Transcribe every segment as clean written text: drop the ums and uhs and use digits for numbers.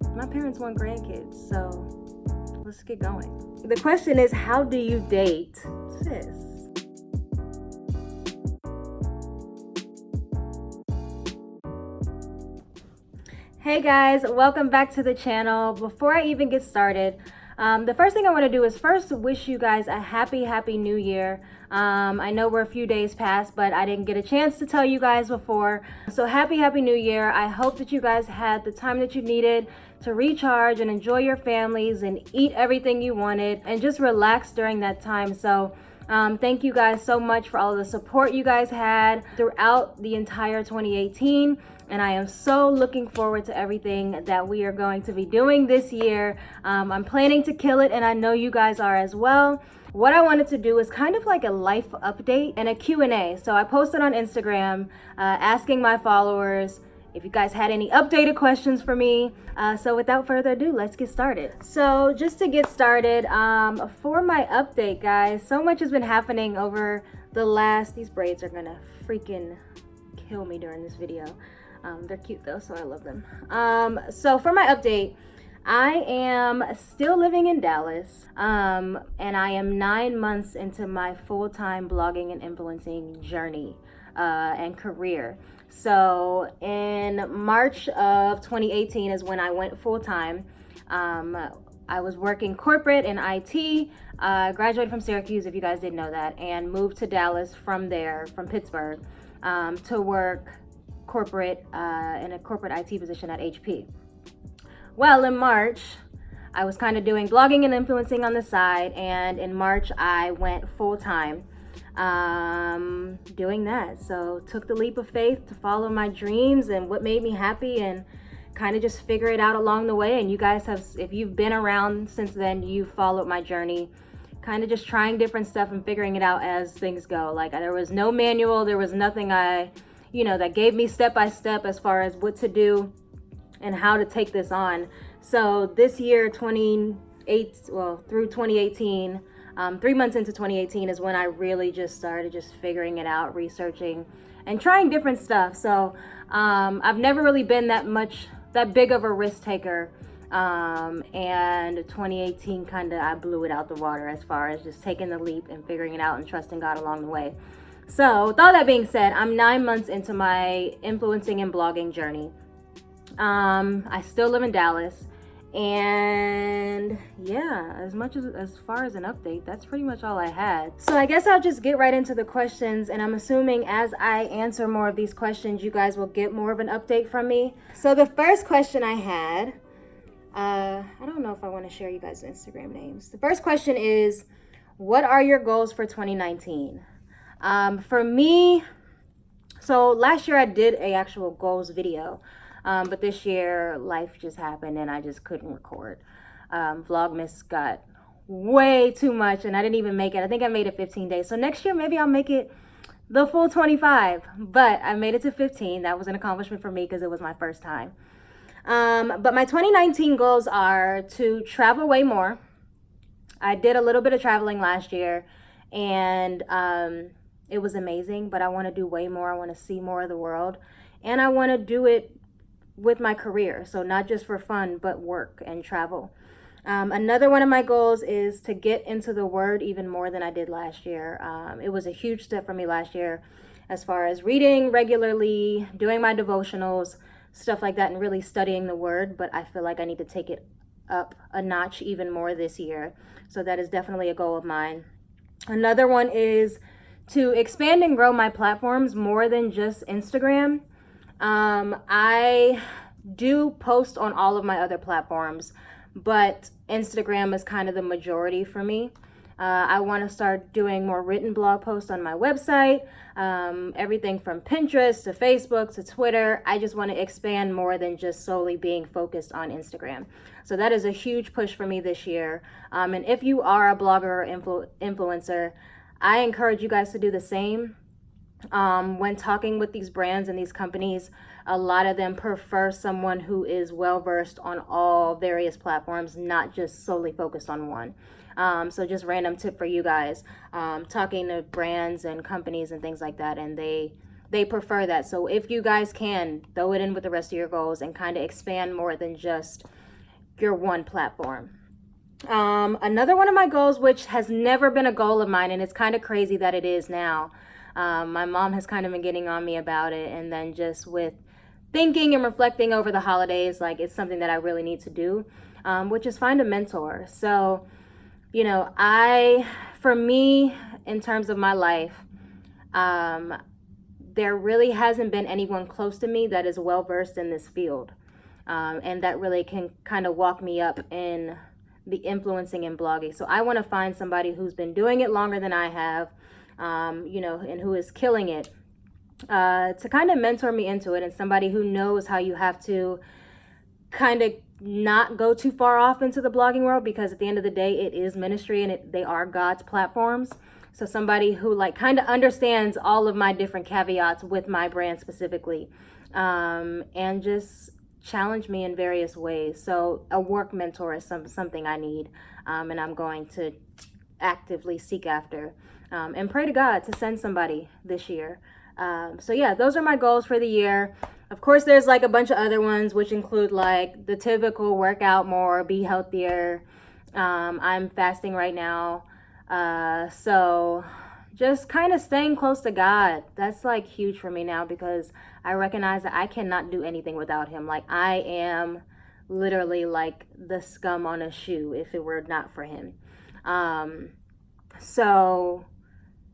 My parents want grandkids, so let's get going. The question is, how do you date, sis? Hey guys, welcome back to the channel. Before I even get started, the first thing I want to do is first wish you guys a happy new year. I know we're a few days past, but I didn't get a chance to tell you guys before. So happy new year. I hope that you guys had the time that you needed to recharge and enjoy your families and eat everything you wanted and just relax during that time. So thank you guys so much for all the support you guys had throughout the entire 2018. And I am so looking forward to everything that we are going to be doing this year. I'm planning to kill it, and I know you guys are as well. What I wanted to do is kind of like a life update and a Q&A. So I posted on Instagram asking my followers if you guys had any updated questions for me. So without further ado, let's get started. So just to get started, for my update, guys, so much has been happening over the last, these braids are gonna freaking kill me during this video. They're cute though, so I love them. So for my update, I am still living in Dallas, and I am 9 months into my full-time blogging and influencing journey and career. So in March of 2018 is when I went full-time. I was working corporate in IT, graduated from Syracuse, if you guys didn't know that, and moved to Dallas from there, from Pittsburgh, to work corporate in a corporate IT position at HP. Well, in March, I was kind of doing blogging and influencing on the side, and in March I went full-time doing that. So took the leap of faith to follow my dreams and what made me happy, and kind of just figure it out along the way. And you guys have, if you've been around since then, you've followed my journey, kind of just trying different stuff and figuring it out as things go. Like, there was no manual, there was nothing that gave me step by step as far as what to do and how to take this on. So this year, through 2018, 3 months into 2018 is when I really just started just figuring it out, researching and trying different stuff. So I've never really been that big of a risk taker. And 2018 I blew it out the water as far as just taking the leap and figuring it out and trusting God along the way. So with all that being said, I'm 9 months into my influencing and blogging journey. I still live in Dallas, and yeah, as far as an update, that's pretty much all I had. So I guess I'll just get right into the questions, and I'm assuming as I answer more of these questions, you guys will get more of an update from me. So the first question I had, I don't know if I want to share you guys' Instagram names. The first question is, what are your goals for 2019? For me, so last year I did a actual goals video, but this year life just happened and I just couldn't record. Vlogmas got way too much and I didn't even make it. I think I made it 15 days. So next year maybe I'll make it the full 25, but I made it to 15. That was an accomplishment for me because it was my first time. But my 2019 goals are to travel way more. I did a little bit of traveling last year, and it was amazing, but I want to do way more. I want to see more of the world, and I want to do it with my career. So not just for fun, but work and travel. Another one of my goals is to get into the Word even more than I did last year. It was a huge step for me last year as far as reading regularly, doing my devotionals, stuff like that, and really studying the Word. But I feel like I need to take it up a notch even more this year. So that is definitely a goal of mine. Another one is to expand and grow my platforms more than just Instagram. I do post on all of my other platforms, but Instagram is kind of the majority for me. I want to start doing more written blog posts on my website, everything from Pinterest to Facebook to Twitter. I just want to expand more than just solely being focused on Instagram. So that is a huge push for me this year. And if you are a blogger or influencer, I encourage you guys to do the same. When talking with these brands and these companies, a lot of them prefer someone who is well-versed on all various platforms, not just solely focused on one. So just random tip for you guys, talking to brands and companies and things like that, and they prefer that. So if you guys can, throw it in with the rest of your goals and kind of expand more than just your one platform. Another one of my goals, which has never been a goal of mine, and it's kind of crazy that it is now. My mom has kind of been getting on me about it, and then just with thinking and reflecting over the holidays, like it's something that I really need to do, which is find a mentor. So, you know, for me, in terms of my life, there really hasn't been anyone close to me that is well versed in this field, and that really can kind of walk me up in the influencing and blogging. So I want to find somebody who's been doing it longer than I have, you know, and who is killing it, to kind of mentor me into it, and somebody who knows how you have to kind of not go too far off into the blogging world, because at the end of the day, it is ministry and they are God's platforms. So somebody who like kind of understands all of my different caveats with my brand specifically, and just challenge me in various ways. So a work mentor is something I need, and I'm going to actively seek after, and pray to God to send somebody this year. So yeah, those are my goals for the year. Of course, there's like a bunch of other ones, which include like the typical workout more, be healthier. I'm fasting right now. So just kind of staying close to God. That's like huge for me now, because I recognize that I cannot do anything without him. Like I am literally like the scum on a shoe if it were not for him. So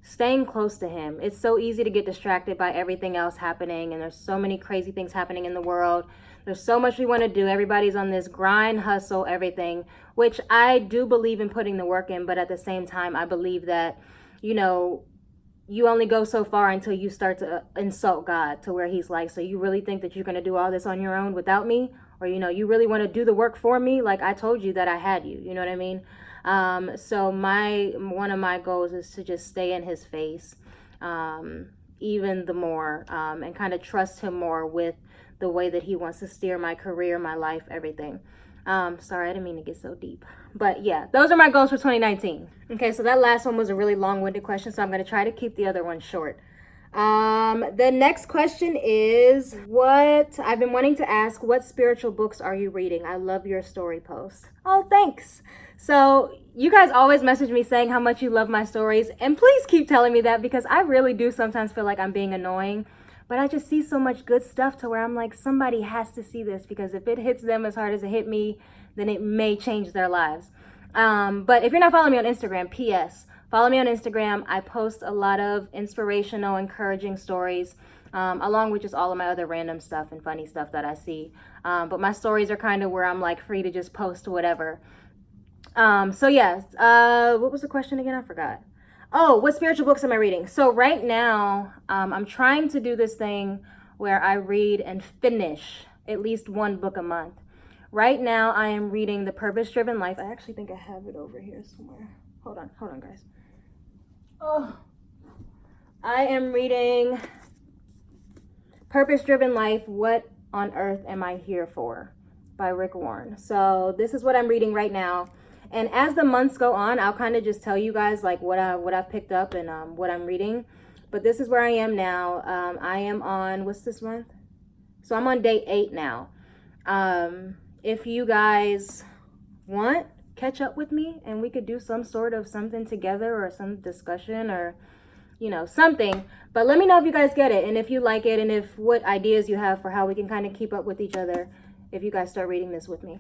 staying close to him. It's so easy to get distracted by everything else happening, and there's so many crazy things happening in the world. There's so much we want to do. Everybody's on this grind, hustle, everything, which I do believe in putting the work in, but at the same time, I believe that, you know, you only go so far until you start to insult God, to where he's like, so you really think that you're going to do all this on your own without me? Or, you know, you really want to do the work for me? Like I told you that I had you, you know what I mean? So one of my goals is to just stay in his face, even the more, and kind of trust him more with the way that he wants to steer my career, my life, everything. Sorry, I didn't mean to get so deep, but yeah, those are my goals for 2019. Okay, so that last one was a really long-winded question, so I'm going to try to keep the other one short. The next question is, what I've been wanting to ask, what spiritual books are you reading? I love your story post. Oh, thanks. So you guys always message me saying how much you love my stories, and please keep telling me that, because I really do sometimes feel like I'm being annoying, but I just see so much good stuff to where I'm like, somebody has to see this, because if it hits them as hard as it hit me, then it may change their lives. But if you're not following me on Instagram, P.S., follow me on Instagram. I post a lot of inspirational, encouraging stories, along with just all of my other random stuff and funny stuff that I see. But my stories are kind of where I'm like free to just post whatever. So yes, what was the question again? I forgot. Oh, what spiritual books am I reading? So right now, I'm trying to do this thing where I read and finish at least one book a month. Right now, I am reading The Purpose-Driven Life. I actually think I have it over here somewhere. Hold on, guys. Oh, I am reading Purpose-Driven Life, What on Earth Am I Here For? By Rick Warren. So this is what I'm reading right now. And as the months go on, I'll kind of just tell you guys like what I've picked up and what I'm reading. But this is where I am now. I am on, what's this month? So I'm on day 8 now. If you guys want, catch up with me and we could do some sort of something together, or some discussion, or, you know, something. But let me know if you guys get it, and if you like it, and if what ideas you have for how we can kind of keep up with each other if you guys start reading this with me.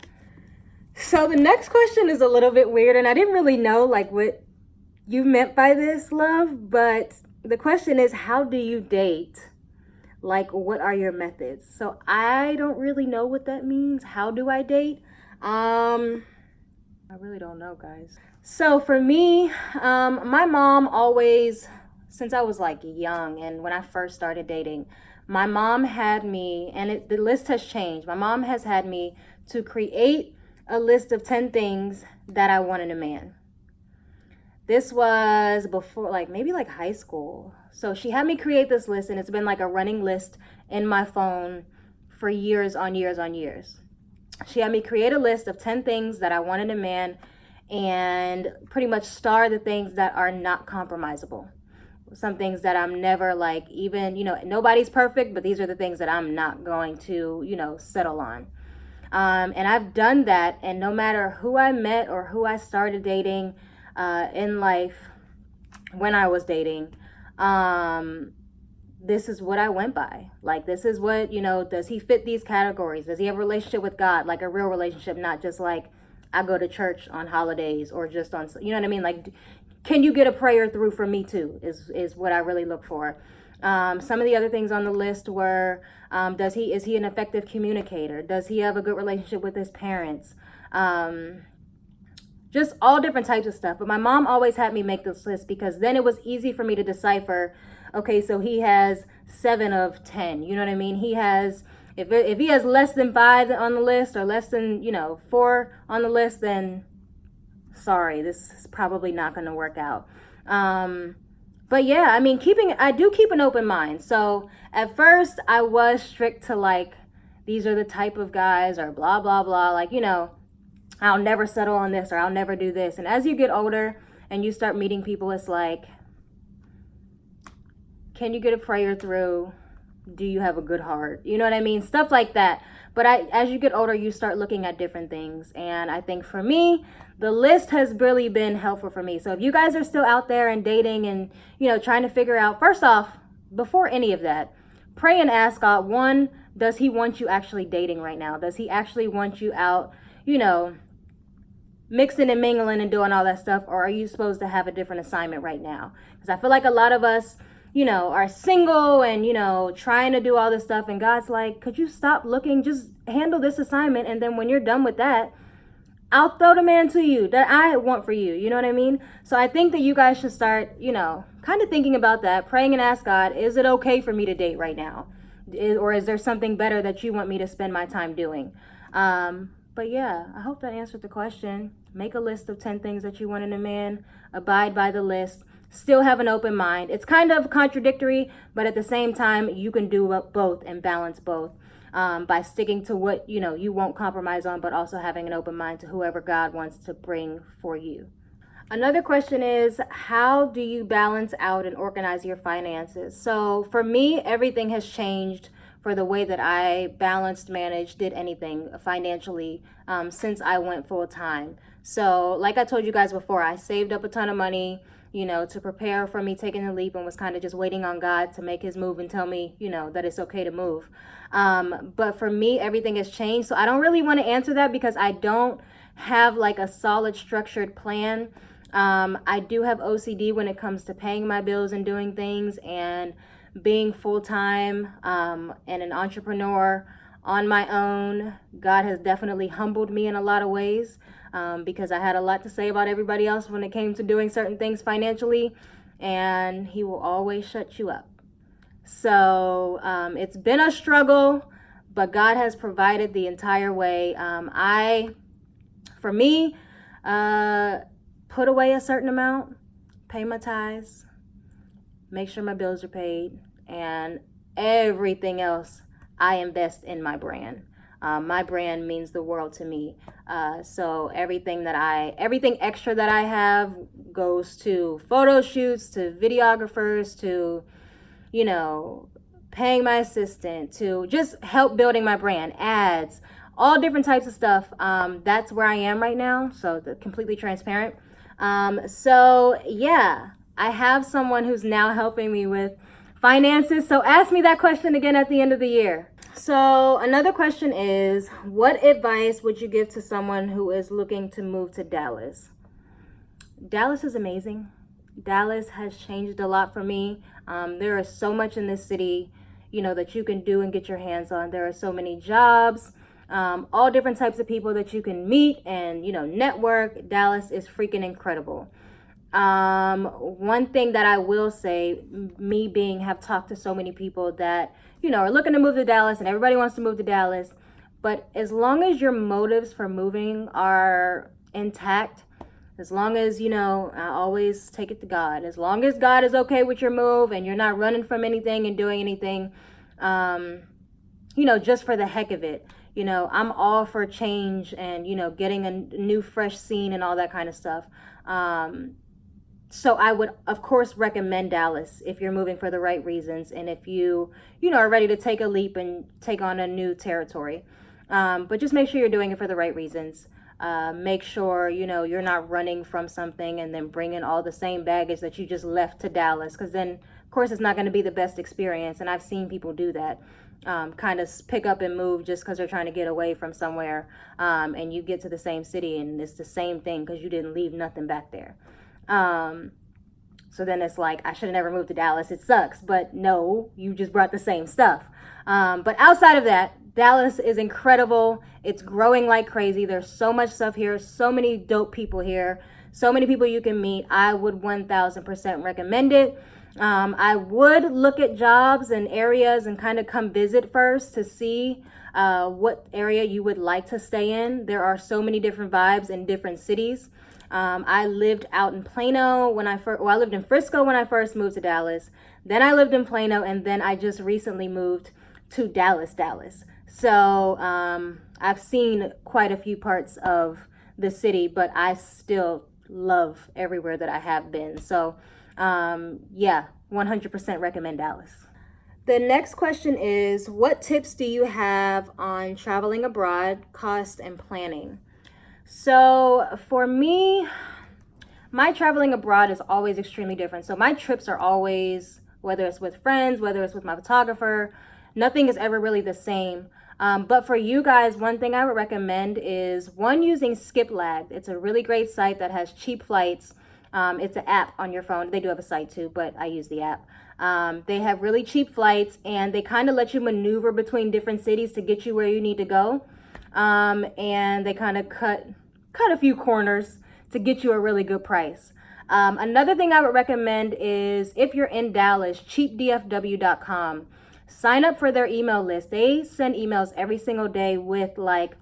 So the next question is a little bit weird, and I didn't really know like what you meant by this, love, but the question is, how do you date? Like, what are your methods? So I don't really know what that means. How do I date? I really don't know, guys. So for me, my mom always, since I was like young and when I first started dating, my mom had me, and the list has changed. My mom has had me to create a list of 10 things that I want in a man. This was before, like maybe like high school. So she had me create this list, and it's been like a running list in my phone for years on years on years. She had me create a list of 10 things that I want in a man, and pretty much star the things that are not compromisable. Some things that I'm never like, even, you know, nobody's perfect, but these are the things that I'm not going to, you know, settle on. And I've done that, and no matter who I met or who I started dating in life when I was dating, this is what I went by. Like, this is what, does he fit these categories? Does he have a relationship with God, like a real relationship, not just like I go to church on holidays or just on, you know what I mean? Like, can you get a prayer through for me too, is what I really look for. Some of the other things on the list were, is he an effective communicator? Does he have a good relationship with his parents? Just all different types of stuff. But my mom always had me make this list because then it was easy for me to decipher, okay, so he has 7 of 10. You know what I mean? He has, if he has less than 5 on the list or less than, 4 on the list, then sorry, this is probably not going to work out. But yeah, I mean, I do keep an open mind. So at first I was strict to like, these are the type of guys or blah, blah, blah. Like, I'll never settle on this or I'll never do this. And as you get older and you start meeting people, it's like, can you get a prayer through? Do you have a good heart? You know what I mean? Stuff like that. But as you get older, you start looking at different things. And I think for me, the list has really been helpful for me. So if you guys are still out there and dating and, trying to figure out, first off, before any of that, pray and ask God, one, does he want you actually dating right now? Does he actually want you out, mixing and mingling and doing all that stuff? Or are you supposed to have a different assignment right now? Because I feel like a lot of us, are single and, trying to do all this stuff. And God's like, could you stop looking? Just handle this assignment. And then when you're done with that, I'll throw the man to you that I want for you. You know what I mean? So I think that you guys should start, kind of thinking about that, praying and ask God, is it okay for me to date right now? Or is there something better that you want me to spend my time doing? But yeah, I hope that answered the question. Make a list of 10 things that you want in a man. Abide by the list. Still have an open mind. It's kind of contradictory, but at the same time, you can do both and balance both by sticking to what, you won't compromise on, but also having an open mind to whoever God wants to bring for you. Another question is, how do you balance out and organize your finances? So for me, everything has changed for the way that I balanced, managed, did anything financially since I went full time. So like I told you guys before, I saved up a ton of money, to prepare for me taking the leap, and was kind of just waiting on God to make his move and tell me, that it's okay to move. But for me, everything has changed. So I don't really want to answer that because I don't have like a solid structured plan. I do have OCD when it comes to paying my bills and doing things, and being full-time and an entrepreneur on my own. God has definitely humbled me in a lot of ways because I had a lot to say about everybody else when it came to doing certain things financially, and he will always shut you up. So it's been a struggle, but God has provided the entire way. For me, put away a certain amount, pay my tithes, make sure my bills are paid, and everything else I invest in my brand. My brand means the world to me. So everything extra that I have goes to photo shoots, to videographers, to, paying my assistant, to just help building my brand, ads, all different types of stuff. That's where I am right now. So completely transparent. So yeah, I have someone who's now helping me with finances. So ask me that question again at the end of the year. So another question is, what advice would you give to someone who is looking to move to Dallas? Dallas is amazing. Dallas has changed a lot for me. There is so much in this city, that you can do and get your hands on. There are so many jobs, all different types of people that you can meet and, network. Dallas is freaking incredible. One thing that I will say, have talked to so many people that, are looking to move to Dallas, and everybody wants to move to Dallas. But as long as your motives for moving are intact, as long as, I always take it to God, as long as God is okay with your move and you're not running from anything and doing anything, just for the heck of it, I'm all for change and, getting a new fresh scene and all that kind of stuff. So I would, of course, recommend Dallas if you're moving for the right reasons and if you, are ready to take a leap and take on a new territory. But just make sure you're doing it for the right reasons. Make sure, you're not running from something and then bringing all the same baggage that you just left to Dallas. Because then, of course, it's not going to be the best experience. And I've seen people do that. Kind of pick up and move just because they're trying to get away from somewhere. And you get to the same city and it's the same thing because you didn't leave nothing back there. So then it's like, I should have never moved to Dallas. It sucks. But no, you just brought the same stuff. But outside of that, Dallas is incredible. It's growing like crazy. There's so much stuff here. So many dope people here. So many people you can meet. I would 1000% recommend it. I would look at jobs and areas and kind of come visit first to see what area you would like to stay in. There are so many different vibes in different cities. I lived out in Plano when I lived in Frisco when I first moved to Dallas. Then I lived in Plano, and then I just recently moved to Dallas. So I've seen quite a few parts of the city, but I still love everywhere that I have been. So yeah, 100% recommend Dallas. The next question is, what tips do you have on traveling abroad, cost, and planning? So for me, my traveling abroad is always extremely different. So my trips are always, whether it's with friends, whether it's with my photographer, nothing is ever really the same. But for you guys, one thing I would recommend is using SkipLag. It's a really great site that has cheap flights. It's an app on your phone. They do have a site too, but I use the app. They have really cheap flights, and they kind of let you maneuver between different cities to get you where you need to go. And they kind of cut a few corners to get you a really good price. Another thing I would recommend is, if you're in Dallas, cheapdfw.com. Sign up for their email list. They send emails every single day with like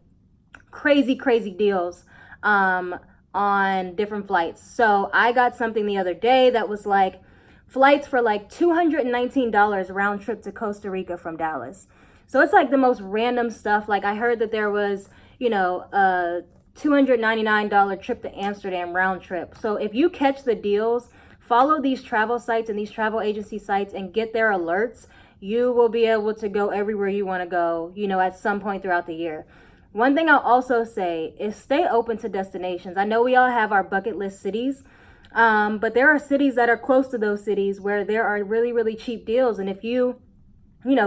crazy deals on different flights. So I got something the other day that was like flights for like $219 round trip to Costa Rica from Dallas. So it's like the most random stuff. Like I heard that there was, a $299 trip to Amsterdam round trip. So if you catch the deals, follow these travel sites and these travel agency sites and get their alerts. You will be able to go everywhere you want to go, at some point throughout the year. One thing I'll also say is stay open to destinations. I know we all have our bucket list cities, but there are cities that are close to those cities where there are really cheap deals. And if you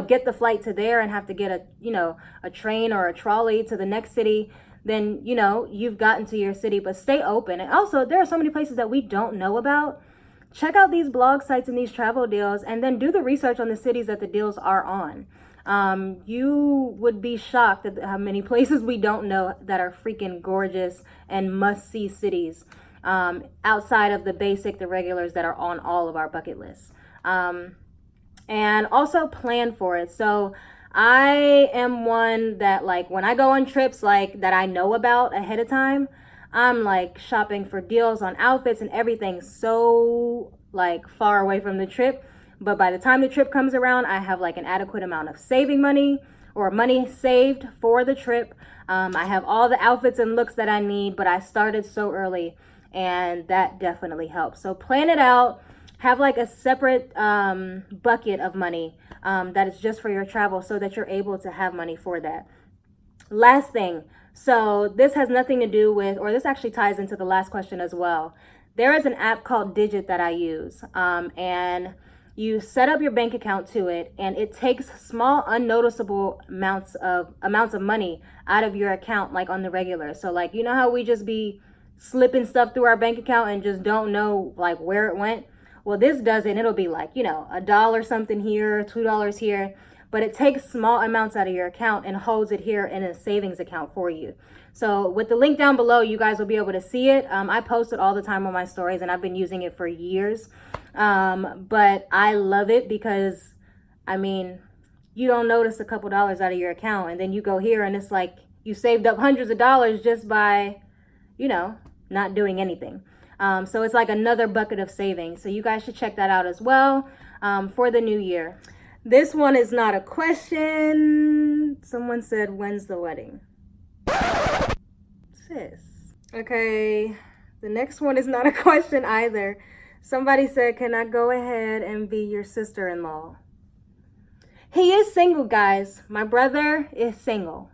get the flight to there and have to get a train or a trolley to the next city, then, you've gotten to your city. But stay open. And also, there are so many places that we don't know about. Check out these blog sites and these travel deals, and then do the research on the cities that the deals are on. You would be shocked at how many places we don't know that are freaking gorgeous and must-see cities, outside of the regulars that are on all of our bucket lists. And also plan for it. So I am one that, like, when I go on trips like that I know about ahead of time, I'm like shopping for deals on outfits and everything so like far away from the trip. But by the time the trip comes around, I have like an adequate amount of saving money or money saved for the trip. I have all the outfits and looks that I need, but I started so early, and that definitely helps. So plan it out. Have like a separate bucket of money that is just for your travel, so that you're able to have money for that. Last thing. So this has nothing to do with, or this actually ties into the last question as well. There is an app called Digit that I use, and you set up your bank account to it, and it takes small, unnoticeable amounts of money out of your account, like on the regular. So like, how we just be slipping stuff through our bank account and just don't know like where it went? Well, this does it, and it'll be like, $1 something here, $2 here. But it takes small amounts out of your account and holds it here in a savings account for you. So with the link down below, you guys will be able to see it. I post it all the time on my stories, and I've been using it for years. But I love it because, you don't notice a couple dollars out of your account, and then you go here and it's like you saved up hundreds of dollars just by, not doing anything. So it's like another bucket of savings. So you guys should check that out as well for the new year. This one is not a question. Someone said, when's the wedding? Sis. Okay, the next one is not a question either. Somebody said, can I go ahead and be your sister-in-law? He is single, guys. My brother is single.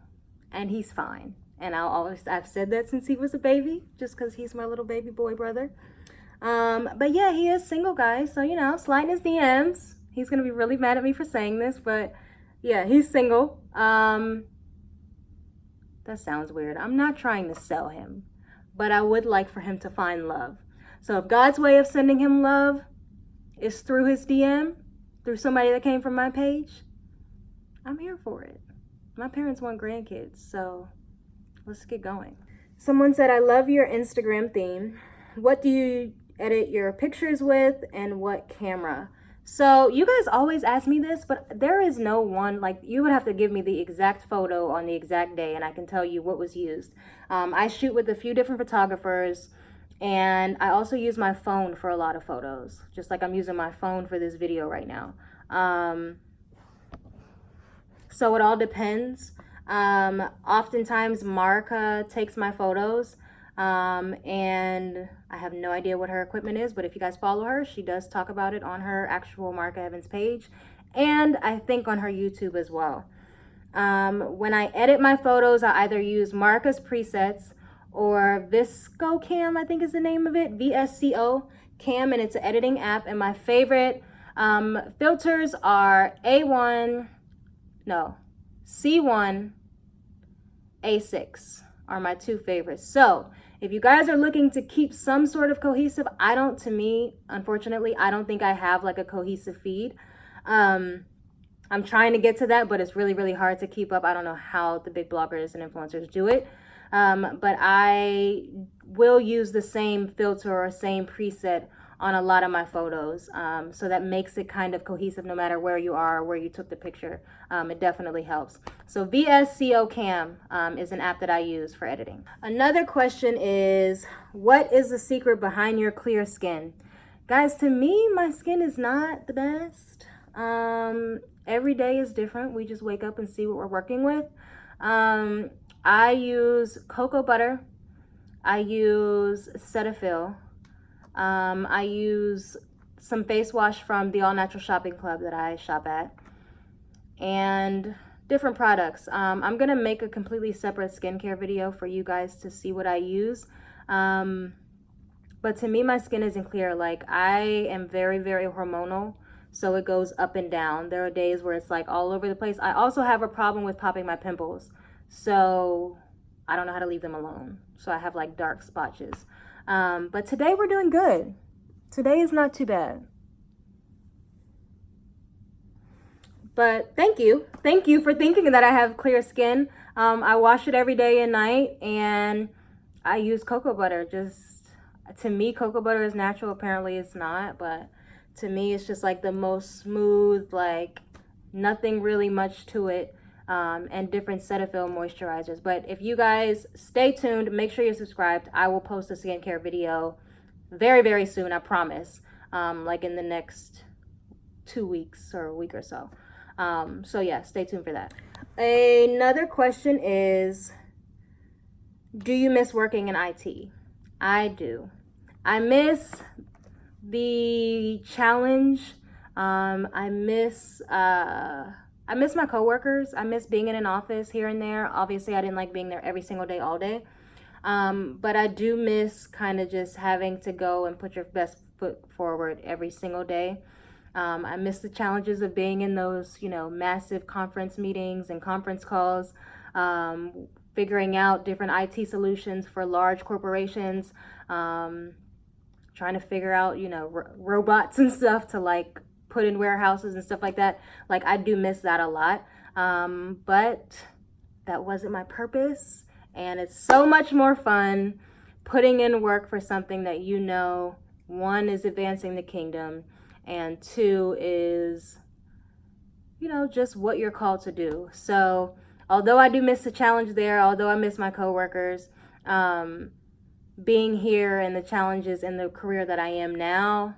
and he's fine. And I've said that since he was a baby, just because he's my little baby boy brother. But yeah, he is single, guys. So, slide in his DMs. He's going to be really mad at me for saying this, but yeah, he's single. That sounds weird. I'm not trying to sell him, but I would like for him to find love. So if God's way of sending him love is through his DM, through somebody that came from my page, I'm here for it. My parents want grandkids, so let's get going. Someone said, I love your Instagram theme. What do you edit your pictures with, and what camera? So you guys always ask me this, but there is no one, like, you would have to give me the exact photo on the exact day and I can tell you what was used. I shoot with a few different photographers, and I also use my phone for a lot of photos, just like I'm using my phone for this video right now. So it all depends. Oftentimes Marika takes my photos, and I have no idea what her equipment is, but if you guys follow her, she does talk about it on her actual Marika Evans page, and I think on her YouTube as well. When I edit my photos, I either use Marika's presets or Visco Cam, I think is the name of it, VSCO Cam, and it's an editing app. And my favorite filters are C1, A6 are my two favorites. So if you guys are looking to keep some sort of cohesive, unfortunately, I don't think I have like a cohesive feed. I'm trying to get to that, but it's really, really hard to keep up. I don't know how the big bloggers and influencers do it. But I will use the same filter or same preset on a lot of my photos. So that makes it kind of cohesive no matter where you are or where you took the picture. It definitely helps. So VSCO Cam is an app that I use for editing. Another question is, what is the secret behind your clear skin? Guys, to me, my skin is not the best. Every day is different. We just wake up and see what we're working with. I use cocoa butter. I use Cetaphil. I use some face wash from the All Natural Shopping Club that I shop at, and different products. I'm gonna make a completely separate skincare video for you guys to see what I use. But to me, my skin isn't clear. Like, I am very, very hormonal, so it goes up and down. There are days where it's like all over the place. I also have a problem with popping my pimples, so I don't know how to leave them alone. So I have like dark spotches. But today we're doing good. Today is not too bad. But thank you for thinking that I have clear skin. I wash it every day and night, and I use cocoa butter. Just, to me, cocoa butter is natural. Apparently it's not, but to me it's just like the most smooth, like nothing really much to it. And different Cetaphil moisturizers. But if you guys stay tuned, make sure you're subscribed. I will post a skincare video very, very soon, I promise. Like in the next 2 weeks or a week or so. So yeah, stay tuned for that. Another question is, do you miss working in IT? I do. I miss the challenge. I miss my coworkers. I miss being in an office here and there. Obviously, I didn't like being there every single day, all day. But I do miss kind of just having to go and put your best foot forward every single day. I miss the challenges of being in those, massive conference meetings and conference calls, figuring out different IT solutions for large corporations, trying to figure out, robots and stuff to like put in warehouses and stuff like that. Like, I do miss that a lot. But that wasn't my purpose. And it's so much more fun putting in work for something that, one, is advancing the kingdom, and two is, just what you're called to do. So although I do miss the challenge there, although I miss my coworkers, being here and the challenges in the career that I am now,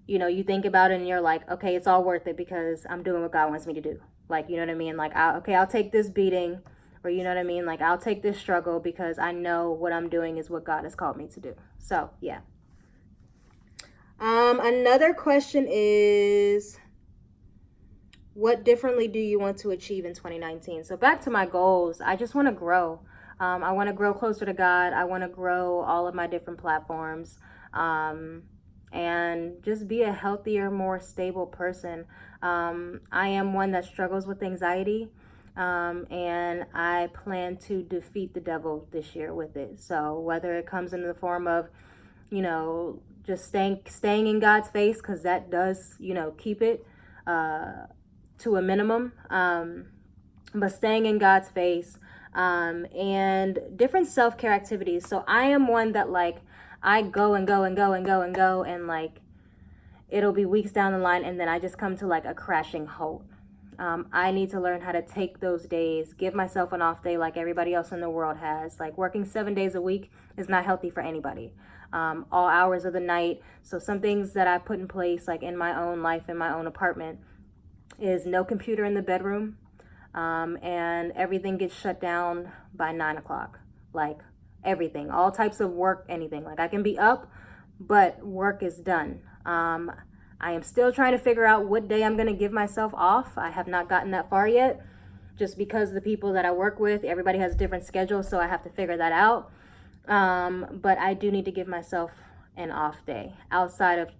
you think about it and you're like, okay, it's all worth it because I'm doing what God wants me to do. Like, you know what I mean? Like, I'll take this beating, or you know what I mean? Like, I'll take this struggle because I know what I'm doing is what God has called me to do. So, yeah. Another question is, what differently do you want to achieve in 2019? So back to my goals, I just want to grow. I want to grow closer to God. I want to grow all of my different platforms, and just be a healthier, more stable person. I am one that struggles with anxiety, and I plan to defeat the devil this year with it. So whether it comes in the form of, just staying in God's face, because that does, keep it to a minimum, but staying in God's face, and different self-care activities. So I am one that, like, I go and go and go and go and go, and like it'll be weeks down the line, and then I just come to like a crashing halt. I need to learn how to take those days, give myself an off day like everybody else in the world has. Like, working 7 days a week is not healthy for anybody. All hours of the night. So some things that I put in place, like in my own life, in my own apartment, is no computer in the bedroom, and everything gets shut down by 9 o'clock. Like, everything, all types of work, anything. Like, I can be up, but work is done. I am still trying to figure out what day I'm going to give myself off. I have not gotten that far yet, just because the people that I work with, everybody has a different schedule, so I have to figure that out. But I do need to give myself an off day outside of,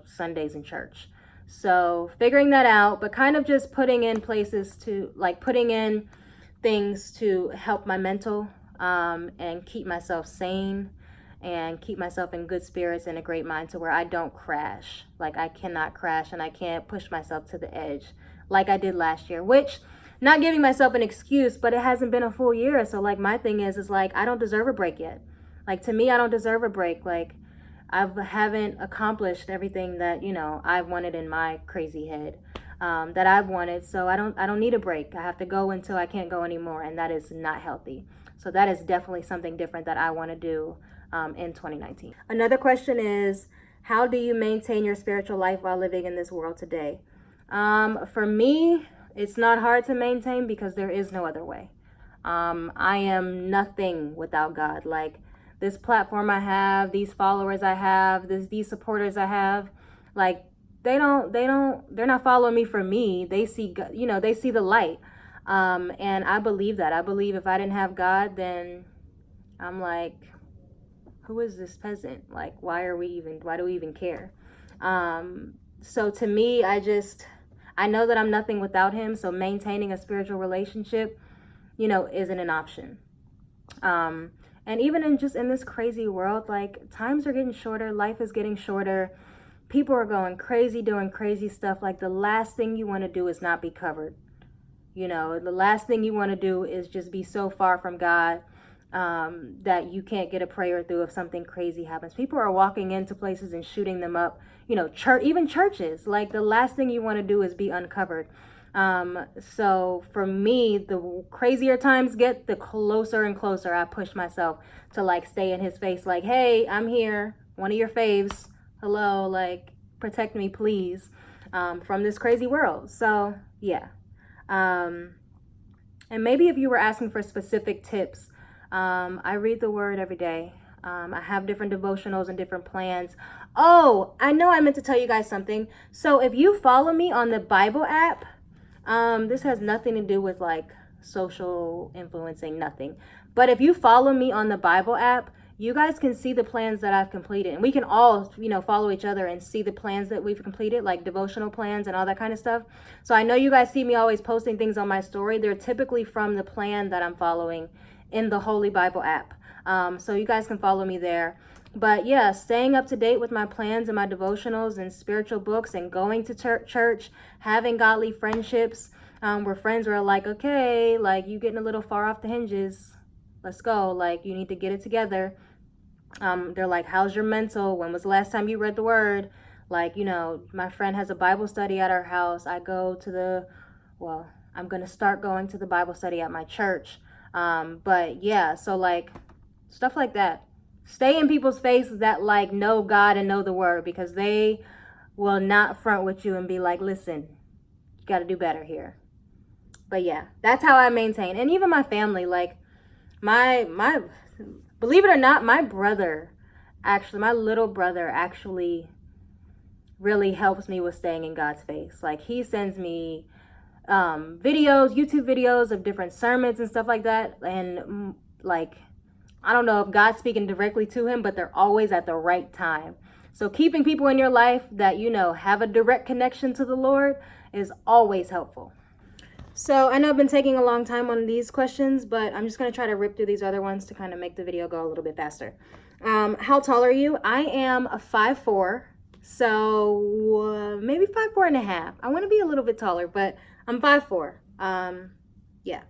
Sundays in church. So figuring that out, but kind of just putting in things to help my mental, and keep myself sane, and keep myself in good spirits and a great mind, to where I don't crash. Like, I cannot crash, and I can't push myself to the edge like I did last year, which, not giving myself an excuse, but it hasn't been a full year. So like, my thing is like, I don't deserve a break yet. Like, to me, I don't deserve a break. Like, I haven't accomplished everything that, I've wanted in my crazy head, that I've wanted. So I don't need a break. I have to go until I can't go anymore. And that is not healthy. So that is definitely something different that I want to do in 2019. Another question is, how do you maintain your spiritual life while living in this world today? For me, it's not hard to maintain, because there is no other way. I am nothing without God. Like, this platform I have, these followers I have, these supporters I have, like, they're not following me for me. They see, they see the light. And I believe that. I believe if I didn't have God, then I'm like, who is this peasant? Like, why do we even care? So to me, I know that I'm nothing without him. So maintaining a spiritual relationship, isn't an option. And even in this crazy world, like, times are getting shorter. Life is getting shorter. People are going crazy, doing crazy stuff. Like, the last thing you want to do is not be covered. The last thing you want to do is just be so far from God, that you can't get a prayer through if something crazy happens. People are walking into places and shooting them up, even churches. Like, the last thing you want to do is be uncovered. So for me, the crazier times get, the closer and closer I push myself to, like, stay in his face. Like, hey, I'm here, one of your faves. Hello, like, protect me, please, from this crazy world. So yeah. And maybe if you were asking for specific tips, I read the word every day. I have different devotionals and different plans. Oh, I know I meant to tell you guys something. So if you follow me on the Bible app, this has nothing to do with like social influencing, nothing. But if you follow me on the Bible app, you guys can see the plans that I've completed. And we can all, follow each other and see the plans that we've completed, like devotional plans and all that kind of stuff. So I know you guys see me always posting things on my story. They're typically from the plan that I'm following in the Holy Bible app. So you guys can follow me there. But yeah, staying up to date with my plans and my devotionals and spiritual books, and going to church, having godly friendships, where friends are like, okay, like, you getting a little far off the hinges. Let's go. Like, you need to get it together. They're like, how's your mental? When was the last time you read the word? Like, my friend has a Bible study at our house. I'm going to start going to the Bible study at my church. But yeah, so like, stuff like that. Stay in people's faces that like know God and know the word, because they will not front with you and be like, listen, you got to do better here. But yeah, that's how I maintain. And even my family, like my believe it or not, my little brother actually really helps me with staying in God's face. Like, he sends me videos, YouTube videos of different sermons and stuff like that. And like, I don't know if God's speaking directly to him, but they're always at the right time. So keeping people in your life that, you know, have a direct connection to the Lord is always helpful. So I know I've been taking a long time on these questions, but I'm just going to try to rip through these other ones to kind of make the video go a little bit faster. How tall are you? I am a 5'4", so maybe 5'4.5". I want to be a little bit taller, but I'm 5'4". Yeah.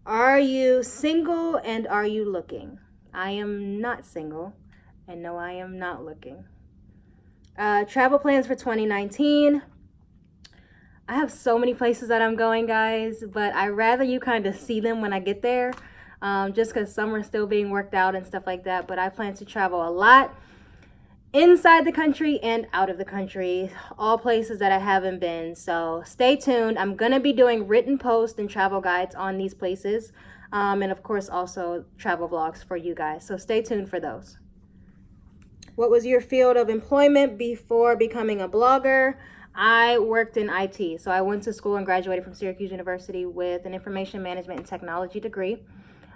Are you single and are you looking? I am not single, and no, I am not looking. Travel plans for 2019. I have so many places that I'm going, guys, but I rather you kind of see them when I get there, just because some are still being worked out and stuff like that. But I plan to travel a lot inside the country and out of the country, all places that I haven't been. So stay tuned. I'm going to be doing written posts and travel guides on these places, and of course also travel vlogs for you guys. So stay tuned for those. What was your field of employment before becoming a blogger? I worked in IT. So I went to school and graduated from Syracuse University with an information management and technology degree,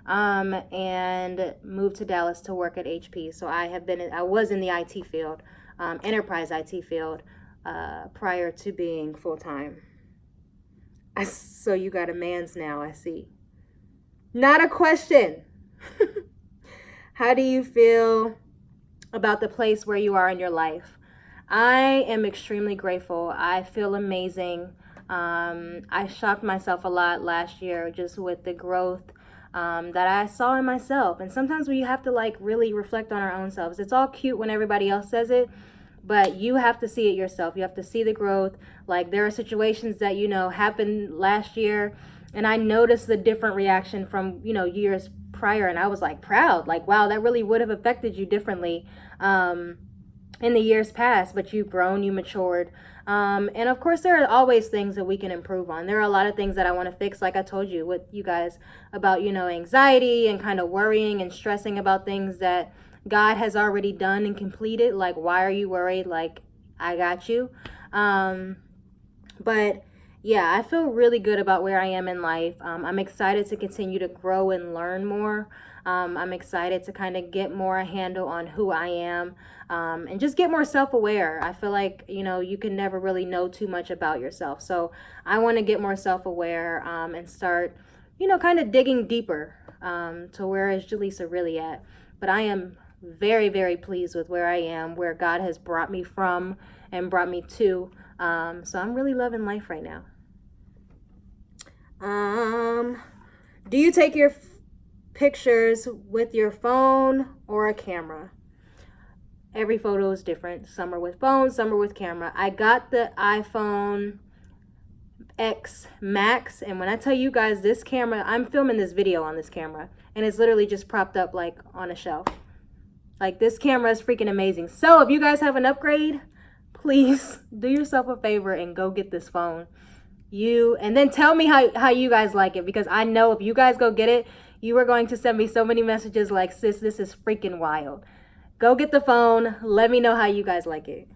and moved to Dallas to work at HP. So I was in the IT field, enterprise IT field, prior to being full-time. So you got a man's now, I see. Not a question. How do you feel about the place where you are in your life? I am extremely grateful. I feel amazing. I shocked myself a lot last year just with the growth that I saw in myself. And sometimes we have to like really reflect on our own selves. It's all cute when everybody else says it, but you have to see it yourself. You have to see the growth. Like there are situations that, you know, happened last year, and I noticed the different reaction from, you know, years prior. And I was like proud, like, wow, that really would have affected you differently in the years past, but you've grown, you matured. And of course, there are always things that we can improve on. There are a lot of things that I want to fix, like I told you with you guys about, you know, anxiety and kind of worrying and stressing about things that God has already done and completed. Like, why are you worried? Like, I got you. But yeah, I feel really good about where I am in life. I'm excited to continue to grow and learn more. I'm excited to kind of get more a handle on who I am, and just get more self-aware. I feel like, you know, you can never really know too much about yourself. So I want to get more self-aware, and start, you know, kind of digging deeper, to where is JaLisa really at. But I am very, very pleased with where I am, where God has brought me from and brought me to. So I'm really loving life right now. Do you take your pictures with your phone or a camera? Every photo is different. Some are with phone, some are with camera. I got the iPhone X Max, and when I tell you guys, this camera, I'm filming this video on this camera, and it's literally just propped up like on a shelf. Like, this camera is freaking amazing. So if you guys have an upgrade, please do yourself a favor and go get this phone. And then tell me how you guys like it, because I know if you guys go get it, you are going to send me so many messages like, sis, this is freaking wild. Go get the phone. Let me know how you guys like it.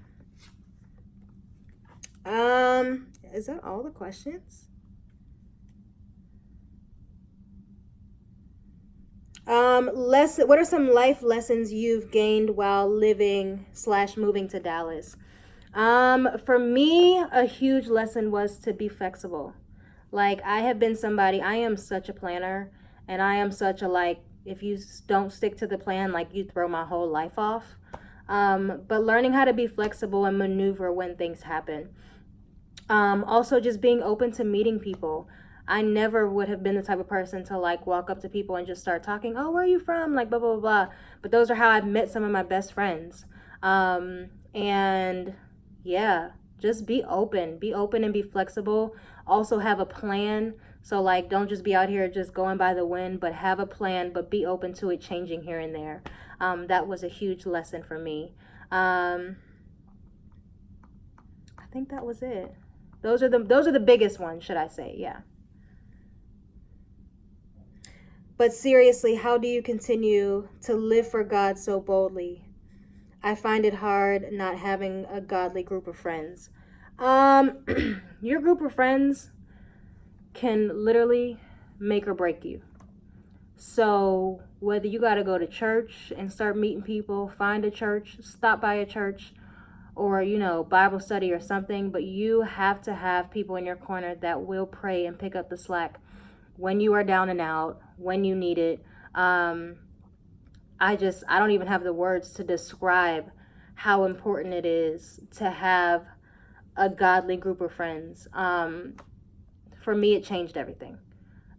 Is that all the questions? What are some life lessons you've gained while living/moving to Dallas? For me, a huge lesson was to be flexible. Like, I am such a planner, and I am such a, like, if you don't stick to the plan, like, you throw my whole life off. But learning how to be flexible and maneuver when things happen. Also just being open to meeting people. I never would have been the type of person to like walk up to people and just start talking, oh, where are you from? Like, blah, blah, blah. But those are how I've met some of my best friends. And yeah, just be open and be flexible. Also have a plan. So like, don't just be out here just going by the wind, but have a plan, but be open to it changing here and there. That was a huge lesson for me. I think that was it. Those are the biggest ones, should I say? Yeah. But seriously, how do you continue to live for God so boldly? I find it hard not having a godly group of friends. Your group of friends, can literally make or break you. So whether you got to go to church and start meeting people, find a church, stop by a church, or, you know, Bible study or something, but you have to have people in your corner that will pray and pick up the slack when you are down and out, when you need it. I don't even have the words to describe how important it is to have a godly group of friends. For me, it changed everything.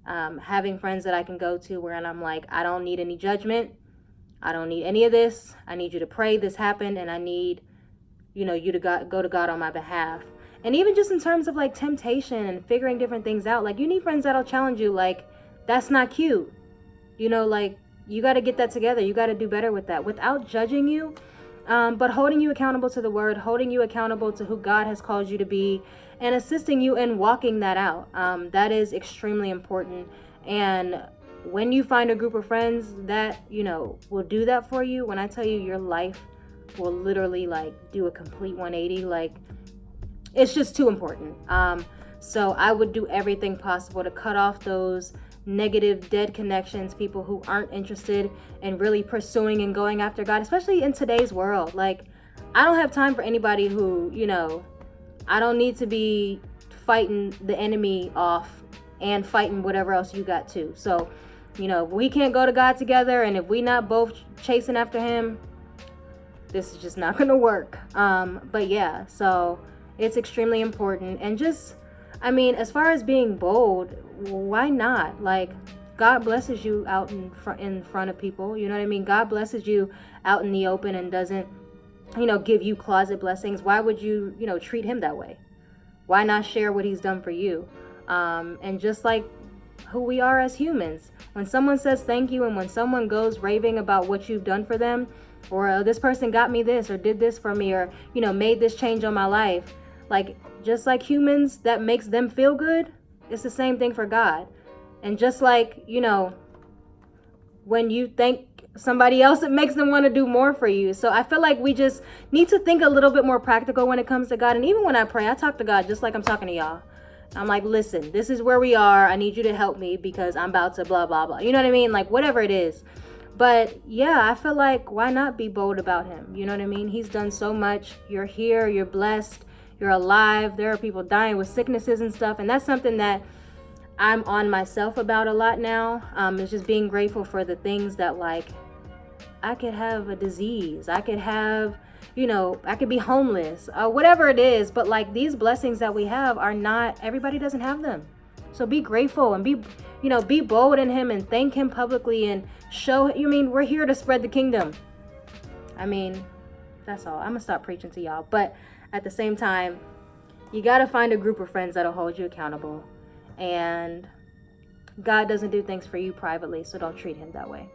Having friends that I can go to where I'm like, I don't need any judgment. I don't need any of this. I need you to pray this happened, and I need, you know, you to go to God on my behalf. And even just in terms of like temptation and figuring different things out, like you need friends that'll challenge you. Like, that's not cute. You know, like you got to get that together. You got to do better with that without judging you, but holding you accountable to the word, holding you accountable to who God has called you to be, and assisting you in walking that out. That is extremely important. And when you find a group of friends that, you know, will do that for you, when I tell you your life will literally like do a complete 180, like it's just too important. So I would do everything possible to cut off those negative, dead connections, people who aren't interested in really pursuing and going after God, especially in today's world. Like, I don't have time for anybody who, you know, I don't need to be fighting the enemy off and fighting whatever else you got too. So, you know, if we can't go to God together and if we not both chasing after him, this is just not gonna work. But yeah, so it's extremely important. And just, I mean, as far as being bold, why not? Like, God blesses you out in front of people. You know what I mean? God blesses you out in the open and doesn't, you know, give you closet blessings. Why would you, you know, treat him that way? Why not share what he's done for you? And just like who we are as humans, when someone says thank you and when someone goes raving about what you've done for them, or this person got me this or did this for me, or, you know, made this change on my life, like, just like humans, that makes them feel good. It's the same thing for God. And just like, you know, when you thank somebody else, it makes them want to do more for you. So I feel like we just need to think a little bit more practical when it comes to God. And even when I pray, I talk to God just like I'm talking to y'all. I'm like, listen, this is where we are. I need you to help me because I'm about to blah, blah, blah. You know what I mean? Like, whatever it is. But yeah, I feel like, why not be bold about him? You know what I mean? He's done so much. You're here. You're blessed. You're alive. There are people dying with sicknesses and stuff. And that's something that I'm on myself about a lot now. It's just being grateful for the things that, like, I could have a disease. I could have, you know, I could be homeless, whatever it is. But like, these blessings that we have are not, everybody doesn't have them. So be grateful and be, you know, be bold in him and thank him publicly and show, you mean, we're here to spread the kingdom. I mean, that's all. I'm gonna stop preaching to y'all. But at the same time, you got to find a group of friends that'll hold you accountable. And God doesn't do things for you privately, so don't treat him that way.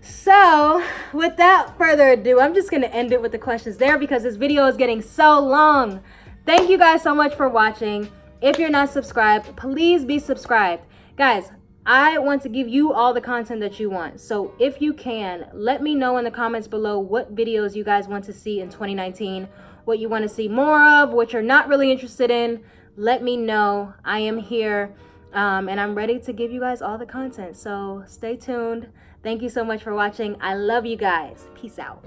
So without further ado, I'm just going to end it with the questions there because this video is getting so long. Thank you guys so much for watching. If you're not subscribed, please be subscribed. Guys, I want to give you all the content that you want. So if you can, let me know in the comments below what videos you guys want to see in 2019, what you want to see more of, what you're not really interested in. Let me know. I am here and I'm ready to give you guys all the content. So stay tuned. Thank you so much for watching. I love you guys. Peace out.